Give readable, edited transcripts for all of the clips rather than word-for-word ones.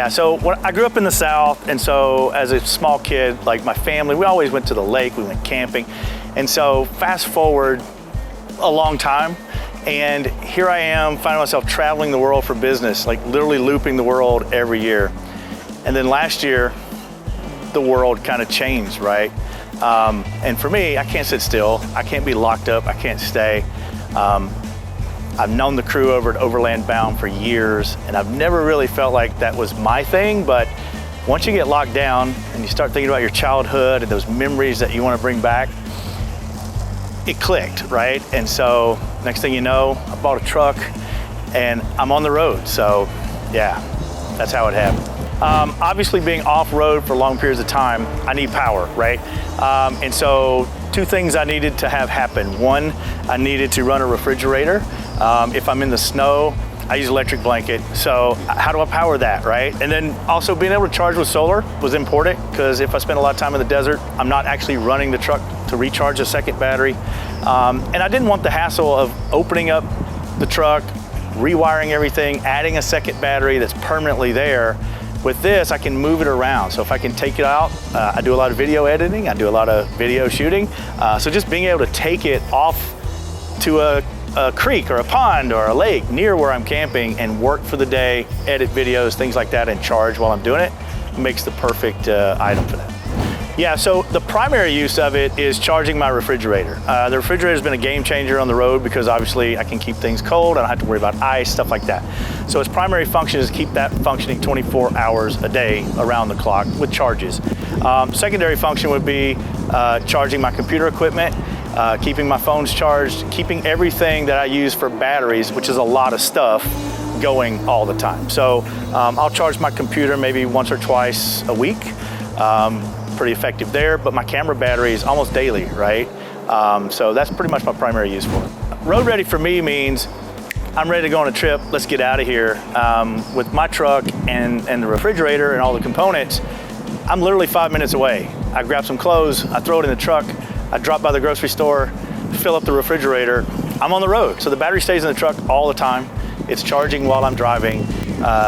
Yeah, so I grew up in the South, and so as a small kid, like my family, we always went to the lake, we went camping. And so fast forward a long time, and here I am finding myself traveling the world for business, like literally looping the world every year. And then last year, the world kind of changed, right? And for me, I can't sit still. I can't be locked up, I can't stay. I've known the crew over at Overland Bound for years, and I've never really felt like that was my thing, but once you get locked down and you start thinking about your childhood and those memories that you want to bring back, it clicked, right? And so next thing you know, I bought a truck and I'm on the road. So yeah, that's how it happened. Obviously being off-road for long periods of time, I need power, right? And so two things I needed to have happen. One, I needed to run a refrigerator. If I'm in the snow, I use electric blanket. So how do I power that, right? And then also being able to charge with solar was important, because if I spend a lot of time in the desert, I'm not actually running the truck to recharge a second battery. And I didn't want the hassle of opening up the truck, rewiring everything, adding a second battery that's permanently there. With this, I can move it around. So if I can take it out, I do a lot of video editing, I do a lot of video shooting. So just being able to take it off to a creek or a pond or a lake near where I'm camping and work for the day, edit videos, things like that, and charge while I'm doing it, makes the perfect item for that. Yeah, so the primary use of it is charging my refrigerator. The refrigerator has been a game changer on the road because obviously I can keep things cold, I don't have to worry about ice, stuff like that. So its primary function is keep that functioning 24 hours a day around the clock with charges. Secondary function would be charging my computer equipment, keeping my phones charged, keeping everything that I use for batteries, which is a lot of stuff, going all the time. So I'll charge my computer maybe once or twice a week. Pretty effective there, but my camera battery is almost daily, right? So that's pretty much my primary use for it. Road ready for me means I'm ready to go on a trip, let's get out of here. With my truck and the refrigerator and all the components, I'm literally 5 minutes away. I grab some clothes, I throw it in the truck, I drop by the grocery store, fill up the refrigerator, I'm on the road. So the battery stays in the truck all the time. It's charging while I'm driving.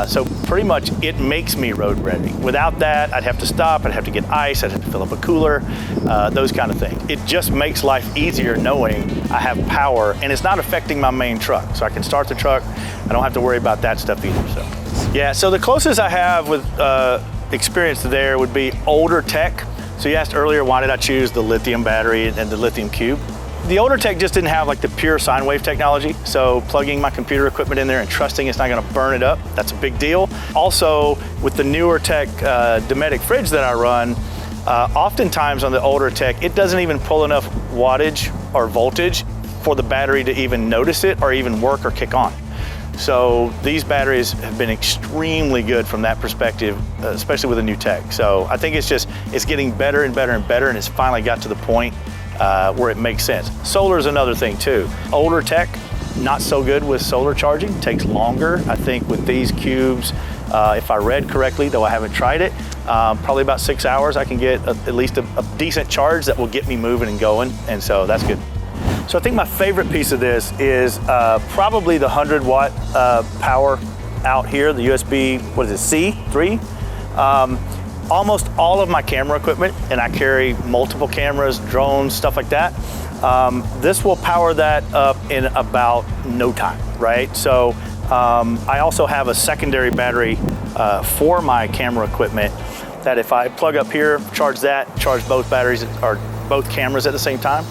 So pretty much it makes me road ready. Without that, I'd have to stop, I'd have to get ice, I'd have to fill up a cooler, those kind of things. It just makes life easier knowing I have power and it's not affecting my main truck. So I can start the truck, I don't have to worry about that stuff either. So yeah, so the closest I have with experience there would be older tech. So you asked earlier, why did I choose the lithium battery and the Lithium Cube? The older tech just didn't have like the pure sine wave technology. So plugging my computer equipment in there and trusting it's not gonna burn it up, that's a big deal. Also, with the newer tech Dometic fridge that I run, oftentimes on the older tech, it doesn't even pull enough wattage or voltage for the battery to even notice it or even work or kick on. So these batteries have been extremely good from that perspective, especially with the new tech. So I think it's getting better and better and better, and it's finally got to the point where it makes sense. Solar is another thing too. Older tech, not so good with solar charging, takes longer. I think with these cubes, if I read correctly, though I haven't tried it, probably about 6 hours I can get at least a decent charge that will get me moving and going, and so that's good. So I think my favorite piece of this is probably the 100-watt power out here, the USB, what is it, C3? Almost all of my camera equipment, and I carry multiple cameras, drones, stuff like that. This will power that up in about no time, right? So I also have a secondary battery for my camera equipment that if I plug up here, charge that, charge both batteries or both cameras at the same time.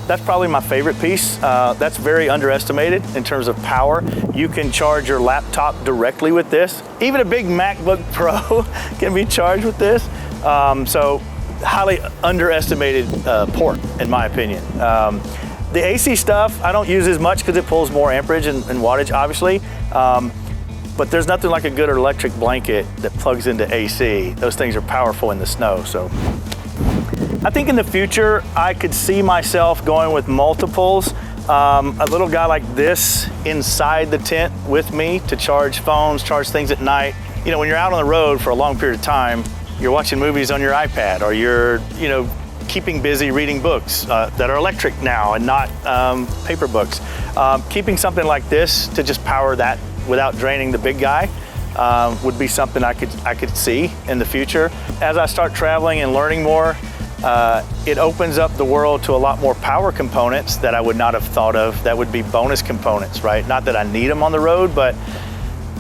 That's probably my favorite piece. That's very underestimated in terms of power. You can charge your laptop directly with this. Even a big MacBook Pro can be charged with this. So highly underestimated port, in my opinion. The AC stuff, I don't use as much because it pulls more amperage and wattage, obviously. But there's nothing like a good electric blanket that plugs into AC. Those things are powerful in the snow, so. I think in the future, I could see myself going with multiples. A little guy like this inside the tent with me to charge phones, charge things at night. You know, when you're out on the road for a long period of time, you're watching movies on your iPad, or you're, keeping busy reading books that are electric now and not paper books. Keeping something like this to just power that without draining the big guy would be something I could see in the future. As I start traveling and learning more, it opens up the world to a lot more power components that I would not have thought of. That would be bonus components, right? Not that I need them on the road, but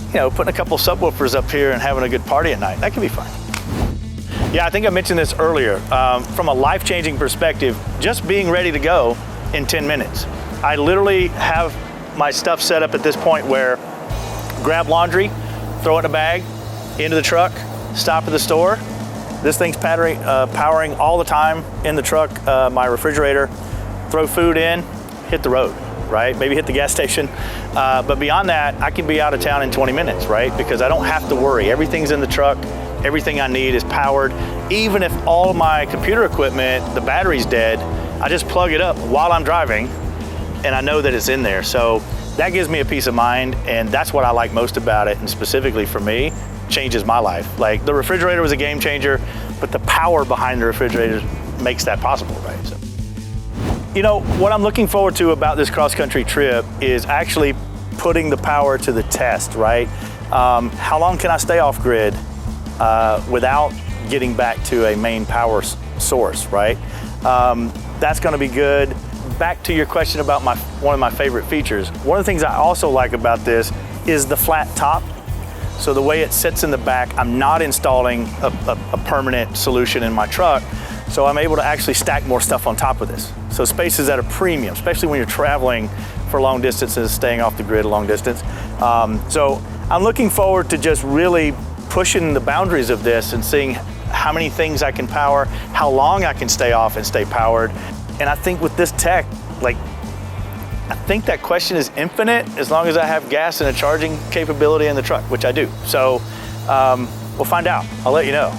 you know, putting a couple subwoofers up here and having a good party at night, that can be fun. Yeah, I think I mentioned this earlier. From a life-changing perspective, just being ready to go in 10 minutes. I literally have my stuff set up at this point where grab laundry, throw it in a bag, into the truck, stop at the store. This thing's powering all the time in the truck, my refrigerator, throw food in, hit the road, right? Maybe hit the gas station. But beyond that, I can be out of town in 20 minutes, right? Because I don't have to worry. Everything's in the truck. Everything I need is powered. Even if all of my computer equipment, the battery's dead, I just plug it up while I'm driving and I know that it's in there. So that gives me a peace of mind, and that's what I like most about it, and specifically for me, changes my life. Like, the refrigerator was a game changer, but the power behind the refrigerator makes that possible, right? So, you know, what I'm looking forward to about this cross-country trip is actually putting the power to the test, right? How long can I stay off grid without getting back to a main power source, right? That's gonna be good. Back to your question about one of my favorite features. One of the things I also like about this is the flat top. So the way it sits in the back, I'm not installing a permanent solution in my truck, so I'm able to actually stack more stuff on top of this. So space is at a premium, especially when you're traveling for long distances, staying off the grid a long distance. So I'm looking forward to just really pushing the boundaries of this and seeing how many things I can power, how long I can stay off and stay powered. And I think with this tech, like, I think that question is infinite as long as I have gas and a charging capability in the truck, which I do. So we'll find out. I'll let you know.